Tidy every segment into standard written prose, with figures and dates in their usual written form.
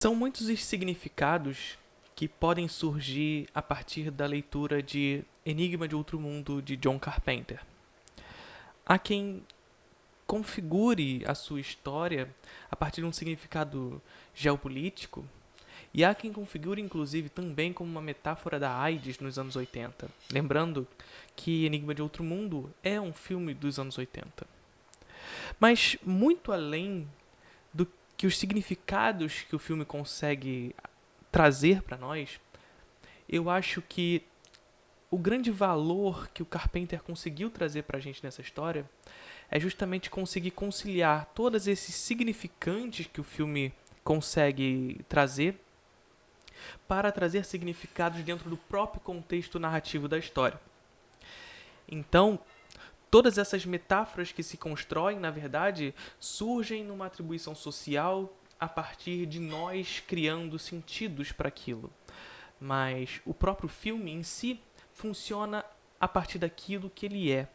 São muitos os significados que podem surgir a partir da leitura de Enigma de Outro Mundo de John Carpenter. Há quem configure a sua história a partir de um significado geopolítico, e há quem configure inclusive também como uma metáfora da AIDS nos anos 80. Lembrando que Enigma de Outro Mundo é um filme dos anos 80. Mas muito além do que os significados que o filme consegue trazer para nós, eu acho que o grande valor que o Carpenter conseguiu trazer para a gente nessa história é justamente conseguir conciliar todos esses significantes que o filme consegue trazer para trazer significados dentro do próprio contexto narrativo da história. Então, todas essas metáforas que se constroem, na verdade, surgem numa atribuição social a partir de nós criando sentidos para aquilo. Mas o próprio filme em si funciona a partir daquilo que ele é,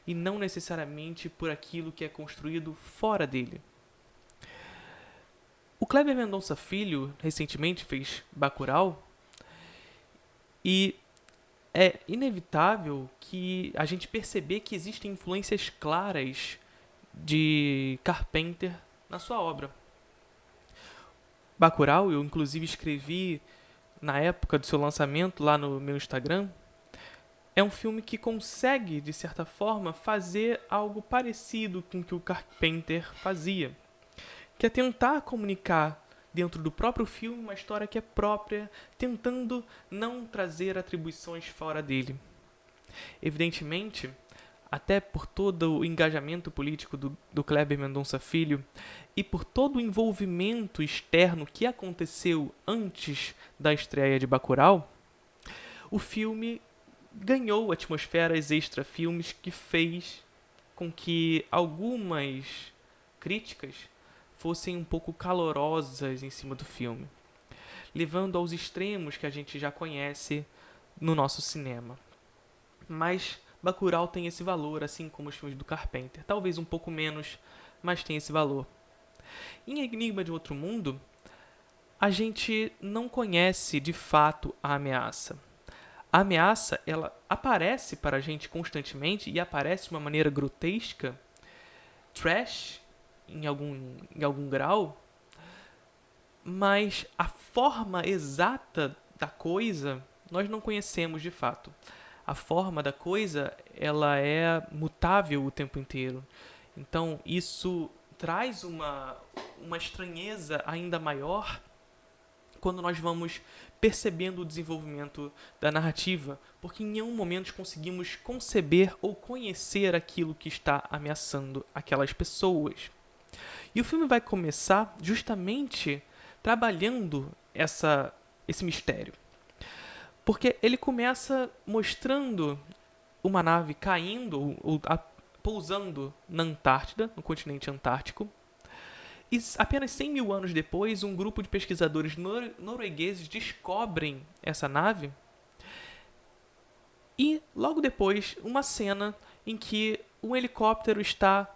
e não necessariamente por aquilo que é construído fora dele. O Kleber Mendonça Filho recentemente fez Bacurau, e é inevitável que a gente perceber que existem influências claras de Carpenter na sua obra. Bacurau, eu inclusive escrevi na época do seu lançamento lá no meu Instagram, é um filme que consegue, de certa forma, fazer algo parecido com o que o Carpenter fazia, que é tentar comunicar dentro do próprio filme uma história que é própria, tentando não trazer atribuições fora dele. Evidentemente, até por todo o engajamento político do Kleber Mendonça Filho e por todo o envolvimento externo que aconteceu antes da estreia de Bacurau, o filme ganhou atmosferas extra-filmes que fez com que algumas críticas fossem um pouco calorosas em cima do filme, levando aos extremos que a gente já conhece no nosso cinema. Mas Bacurau tem esse valor, assim como os filmes do Carpenter. Talvez um pouco menos, mas tem esse valor. Em Enigma de Outro Mundo, a gente não conhece de fato a ameaça. A ameaça, ela aparece para a gente constantemente e aparece de uma maneira grotesca, trash, em algum grau, mas a forma exata da coisa nós não conhecemos de fato. A forma da coisa, ela é mutável o tempo inteiro. Então, isso traz uma estranheza ainda maior quando nós vamos percebendo o desenvolvimento da narrativa, porque em nenhum momento conseguimos conceber ou conhecer aquilo que está ameaçando aquelas pessoas. E o filme vai começar justamente trabalhando esse mistério. Porque ele começa mostrando uma nave caindo ou pousando na Antártida, no continente antártico. E apenas 100 mil anos depois, um grupo de pesquisadores noruegueses descobrem essa nave. E logo depois, uma cena em que um helicóptero está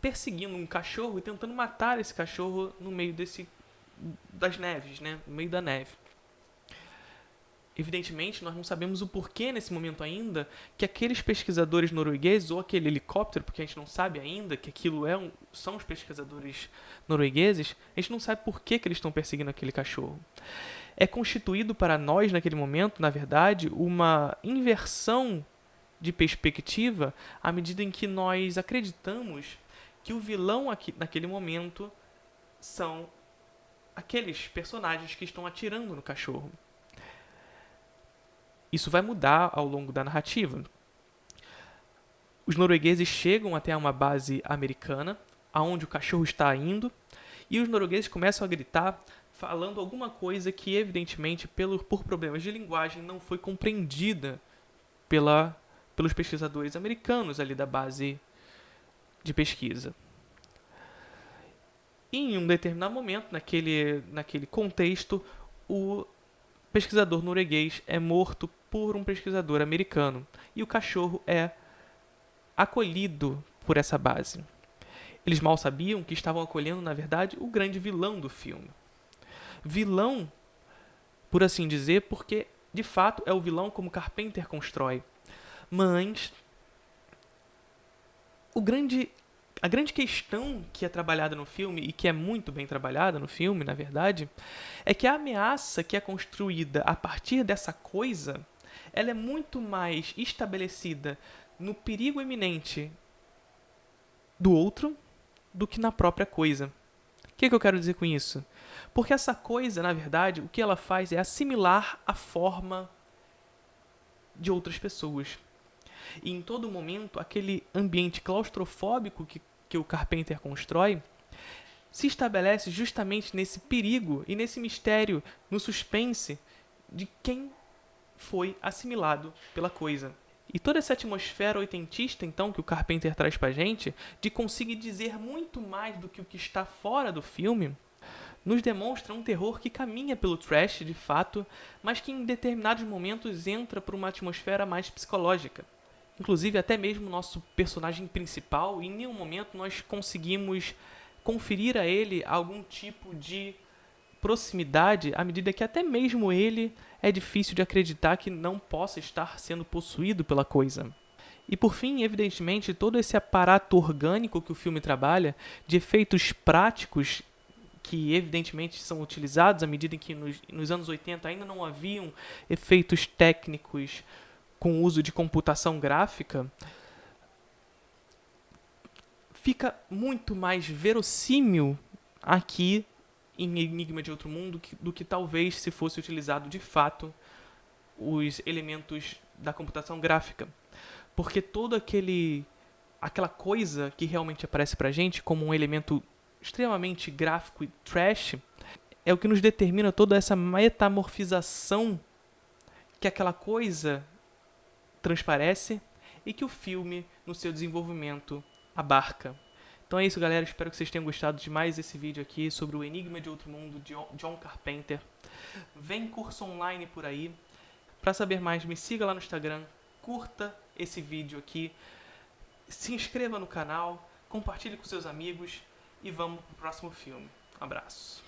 perseguindo um cachorro e tentando matar esse cachorro no meio das neves, né? No meio da neve. Evidentemente, nós não sabemos o porquê nesse momento ainda que aqueles pesquisadores noruegueses, ou aquele helicóptero, porque a gente não sabe ainda que aquilo são os pesquisadores noruegueses, a gente não sabe por que eles estão perseguindo aquele cachorro. É constituído para nós, naquele momento, na verdade, uma inversão de perspectiva à medida em que nós acreditamos que o vilão aqui, naquele momento são aqueles personagens que estão atirando no cachorro. Isso vai mudar ao longo da narrativa. Os noruegueses chegam até uma base americana, aonde o cachorro está indo, e os noruegueses começam a gritar, falando alguma coisa que, evidentemente, por problemas de linguagem, não foi compreendida pelos pesquisadores americanos ali da base de pesquisa. E em um determinado momento, naquele contexto, o pesquisador norueguês é morto por um pesquisador americano e o cachorro é acolhido por essa base. Eles mal sabiam que estavam acolhendo, na verdade, o grande vilão do filme. vilão, por assim dizer, porque de fato é o vilão como Carpenter constrói. Mas a grande questão que é trabalhada no filme, e que é muito bem trabalhada no filme, na verdade, é que a ameaça que é construída a partir dessa coisa, ela é muito mais estabelecida no perigo iminente do outro do que na própria coisa. O que eu quero dizer com isso? Porque essa coisa, na verdade, o que ela faz é assimilar a forma de outras pessoas. E em todo momento, aquele ambiente claustrofóbico que o Carpenter constrói se estabelece justamente nesse perigo e nesse mistério, no suspense de quem foi assimilado pela coisa. E toda essa atmosfera oitentista, então, que o Carpenter traz pra gente, de conseguir dizer muito mais do que o que está fora do filme, nos demonstra um terror que caminha pelo trash, de fato, mas que em determinados momentos entra por uma atmosfera mais psicológica. Inclusive, até mesmo o nosso personagem principal, em nenhum momento nós conseguimos conferir a ele algum tipo de proximidade, à medida que até mesmo ele é difícil de acreditar que não possa estar sendo possuído pela coisa. E por fim, evidentemente, todo esse aparato orgânico que o filme trabalha, de efeitos práticos que evidentemente são utilizados à medida em que nos anos 80 ainda não haviam efeitos técnicos com uso de computação gráfica, fica muito mais verossímil aqui em Enigma de Outro Mundo do que talvez se fosse utilizado de fato os elementos da computação gráfica. Porque todo aquela coisa que realmente aparece pra gente como um elemento extremamente gráfico e trash é o que nos determina toda essa metamorfização que aquela coisa transparece e que o filme, no seu desenvolvimento, abarca. Então é isso, galera. Espero que vocês tenham gostado de mais esse vídeo aqui sobre o Enigma de Outro Mundo de John Carpenter. Vem curso online por aí. Para saber mais, me siga lá no Instagram, curta esse vídeo aqui, se inscreva no canal, compartilhe com seus amigos e vamos pro próximo filme. Um abraço.